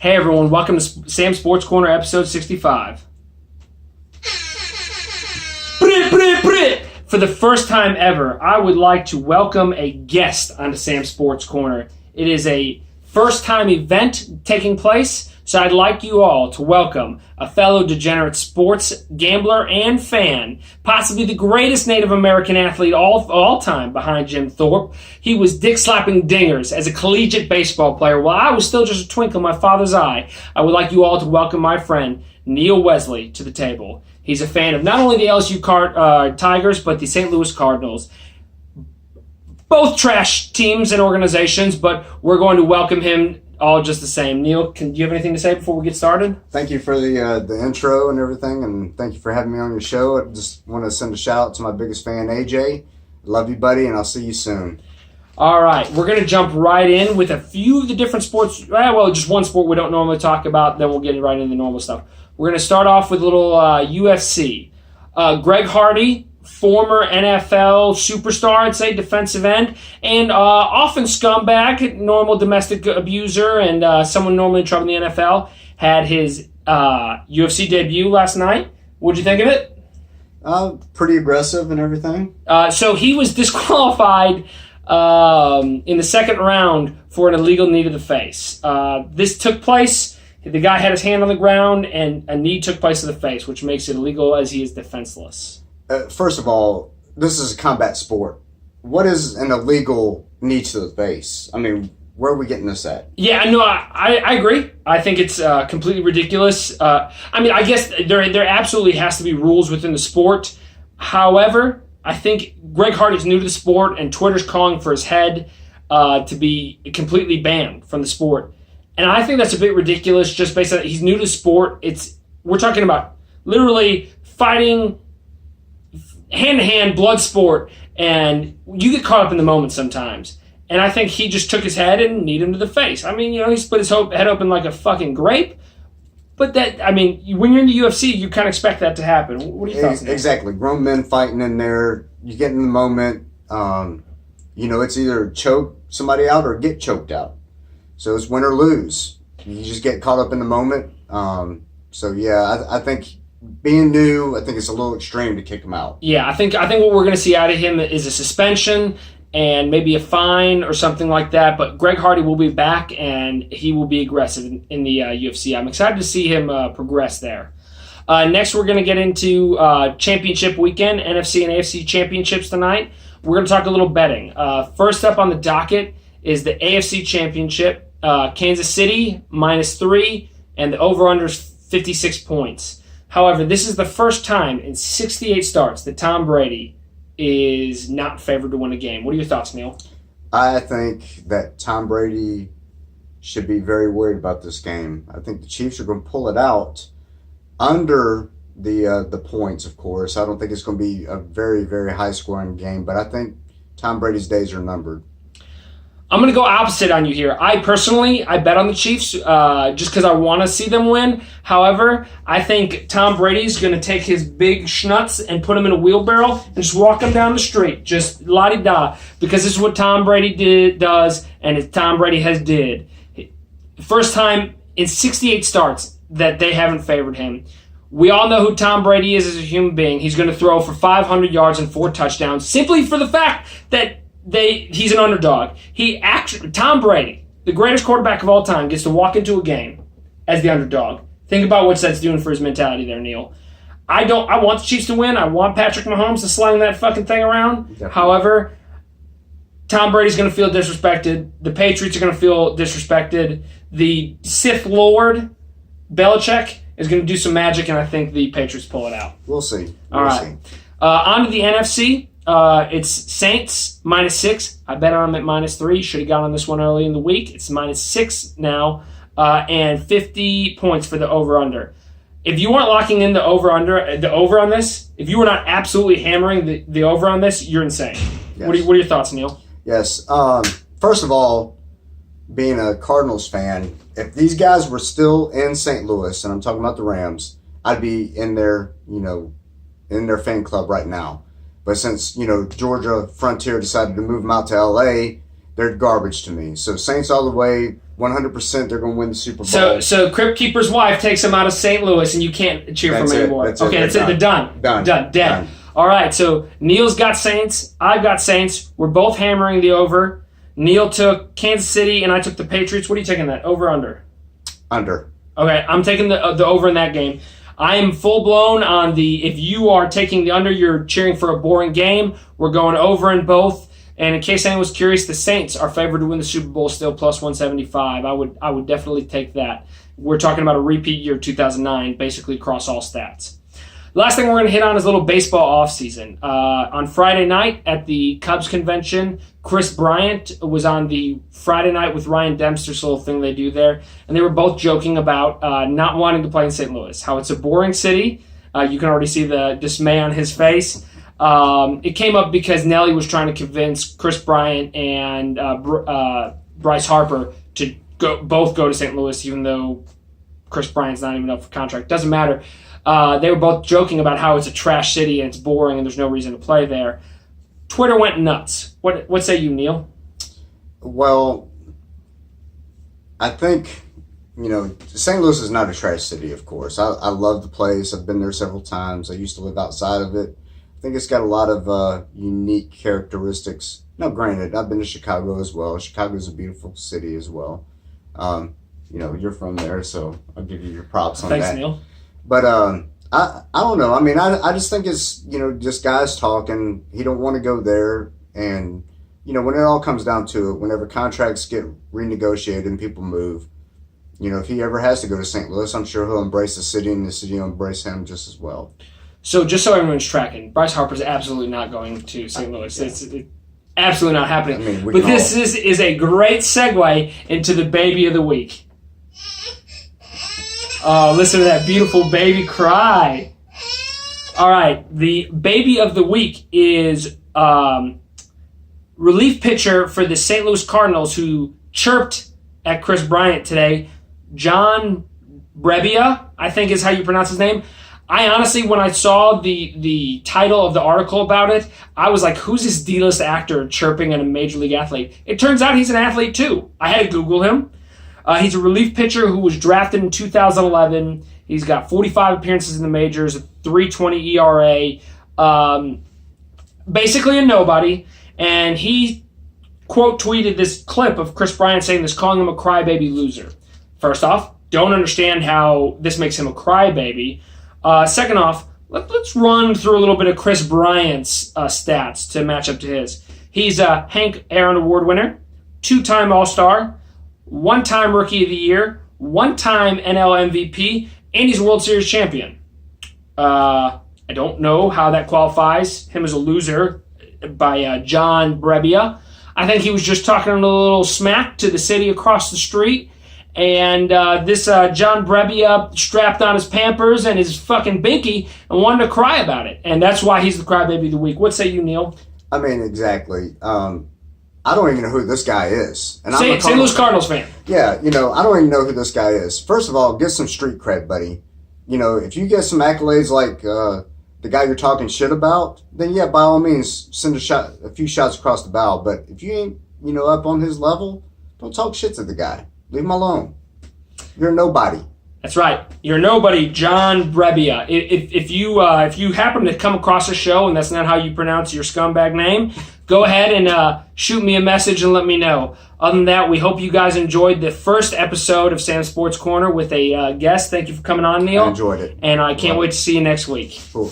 Hey everyone, welcome to Sam Sports Corner episode 65. For the first time ever, I would like to welcome a guest onto Sam Sports Corner. It is a first-time event taking place, so I'd like you all to welcome a fellow degenerate sports gambler and fan, possibly the greatest Native American athlete of all time behind Jim Thorpe. He was dick-slapping dingers as a collegiate baseball player while I was still just a twinkle in my father's eye. I would like you all to welcome my friend, Neil Wesley, to the table. He's a fan of not only the LSU Tigers, but the St. Louis Cardinals. Both trash teams and organizations, but we're going to welcome him all just the same. Neil, do you have anything to say before we get started? Thank you for the intro and everything, and thank you for having me on your show. I just want to send a shout out to my biggest fan, AJ. Love you, buddy, and I'll see you soon. All right, we're going to jump right in with a few of the different sports. Well, just one sport we don't normally talk about, then we'll get right into the normal stuff. We're going to start off with a little UFC. Greg Hardy, former NFL superstar, I'd say, defensive end, and often scumbag, normal domestic abuser, and someone normally in trouble in the NFL, had his UFC debut last night. What'd you think of it? Pretty aggressive and everything. So he was disqualified in the second round for an illegal knee to the face. This took place. The guy had his hand on the ground, and a knee took place to the face, which makes it illegal as he is defenseless. First of all, this is a combat sport. What is an illegal knee to the face? I mean, where are we getting this at? Yeah, no, I agree. I think it's completely ridiculous. I mean, I guess there absolutely has to be rules within the sport. However, I think Greg Hardy's new to the sport, and Twitter's calling for his head to be completely banned from the sport. And I think that's a bit ridiculous just based on he's new to sport. We're talking about literally fighting hand-to-hand blood sport, and you get caught up in the moment sometimes. And I think he just took his head and kneed him to the face. I mean, he split his head open like a fucking grape. But when you're in the UFC, you kind of expect that to happen. What are your thoughts on that? Exactly. Grown men fighting in there. You get in the moment. It's either choke somebody out or get choked out. So it's win or lose. You just get caught up in the moment. I think being new, I think it's a little extreme to kick him out. Yeah, I think what we're going to see out of him is a suspension and maybe a fine or something like that. But Greg Hardy will be back, and he will be aggressive in the UFC. I'm excited to see him progress there. Next, we're going to get into championship weekend, NFC and AFC championships tonight. We're going to talk a little betting. First up on the docket is the AFC championship. Kansas City, -3, and the over-under is 56 points. However, this is the first time in 68 starts that Tom Brady is not favored to win a game. What are your thoughts, Neil? I think that Tom Brady should be very worried about this game. I think the Chiefs are going to pull it out under the points, of course. I don't think it's going to be a very, very high-scoring game, but I think Tom Brady's days are numbered. I'm going to go opposite on you here. I bet on the Chiefs just because I want to see them win. However, I think Tom Brady's going to take his big schnutz and put him in a wheelbarrow and just walk him down the street. Just la-di-da. Because this is what Tom Brady does, and Tom Brady has did. First time in 68 starts that they haven't favored him. We all know who Tom Brady is as a human being. He's going to throw for 500 yards and 4 touchdowns simply for the fact that he's an underdog. Tom Brady, the greatest quarterback of all time, gets to walk into a game as the underdog. Think about what that's doing for his mentality there, Neil. I want the Chiefs to win. I want Patrick Mahomes to sling that fucking thing around. Definitely. However, Tom Brady's going to feel disrespected. The Patriots are going to feel disrespected. The Sith Lord, Belichick, is going to do some magic, and I think the Patriots pull it out. We'll see. All right. On to the NFC. It's Saints -6. I bet on them at -3. Should have got on this one early in the week. It's -6 now, and 50 points for the over/under. If you weren't locking in the over on this, if you were not absolutely hammering the over on this, you're insane. Yes. What are your thoughts, Neil? Yes. First of all, being a Cardinals fan, if these guys were still in St. Louis, and I'm talking about the Rams, I'd be in their fan club right now. But since, Georgia Frontier decided to move them out to L.A., they're garbage to me. So Saints all the way, 100% they're going to win the Super Bowl. So Crypt Keeper's wife takes him out of St. Louis, and you can't cheer for him anymore. That's it. They're done. Dead. Done. All right, so Neil's got Saints. I've got Saints. We're both hammering the over. Neil took Kansas City, and I took the Patriots. What are you taking that? Over, under? Under. Okay, I'm taking the over in that game. I am full-blown on the, if you are taking the under, you're cheering for a boring game. We're going over in both. And in case anyone was curious, the Saints are favored to win the Super Bowl, still plus 175. I would definitely take that. We're talking about a repeat year, 2009, basically across all stats. The last thing we're going to hit on is a little baseball offseason. On Friday night at the Cubs convention, Kris Bryant was on the Friday night with Ryan Dempster's little thing they do there, and they were both joking about not wanting to play in St. Louis, how it's a boring city. You can already see the dismay on his face. It came up because Nelly was trying to convince Kris Bryant and Bryce Harper to both go to St. Louis, even though Kris Bryant's not even up for contract. Doesn't matter. They were both joking about how it's a trash city and it's boring and there's no reason to play there. Twitter went nuts. What say you, Neil? Well, I think, St. Louis is not a trash city, of course. I love the place. I've been there several times. I used to live outside of it. I think it's got a lot of unique characteristics. Now, granted, I've been to Chicago as well. Chicago's a beautiful city as well. You're from there, so I'll give you your props on that. Thanks, Neil. But I don't know. I mean, I just think it's, just guys talking. He don't want to go there. And, when it all comes down to it, whenever contracts get renegotiated and people move, if he ever has to go to St. Louis, I'm sure he'll embrace the city and the city will embrace him just as well. So just so everyone's tracking, Bryce Harper's absolutely not going to St. Louis. Yeah. It's absolutely not happening. I mean, but this is a great segue into the baby of the week. Oh, listen to that beautiful baby cry. All right, the baby of the week is relief pitcher for the St. Louis Cardinals who chirped at Kris Bryant today. John Brebbia, I think is how you pronounce his name. I honestly, when I saw the title of the article about it, I was like, who's this D-list actor chirping at a major league athlete? It turns out he's an athlete too. I had to Google him. He's a relief pitcher who was drafted in 2011. He's got 45 appearances in the majors, a 3.20 ERA, basically a nobody. And he, quote, tweeted this clip of Kris Bryant saying this, calling him a crybaby loser. First off, don't understand how this makes him a crybaby. Second off, let's run through a little bit of Kris Bryant's stats to match up to his. He's a Hank Aaron Award winner, 2-time All-Star, 1-time Rookie of the Year, 1-time NL MVP, and he's a World Series champion. I don't know how that qualifies him as a loser by John Brebbia. I think he was just talking a little smack to the city across the street, and this John Brebbia strapped on his Pampers and his fucking binky and wanted to cry about it. And that's why he's the crybaby of the week. What say you, Neil? I mean, exactly. I don't even know who this guy is. And I'm a St. Louis Cardinals fan. Yeah, I don't even know who this guy is. First of all, get some street cred, buddy. If you get some accolades like the guy you're talking shit about, then yeah, by all means, send a few shots across the bow. But if you ain't, up on his level, don't talk shit to the guy. Leave him alone. You're a nobody. That's right. You're nobody, John Brebbia. If you happen to come across a show and that's not how you pronounce your scumbag name, go ahead and shoot me a message and let me know. Other than that, we hope you guys enjoyed the first episode of Sam's Sports Corner with a guest. Thank you for coming on, Neil. I enjoyed it. And I can't wait to see you next week. Cool.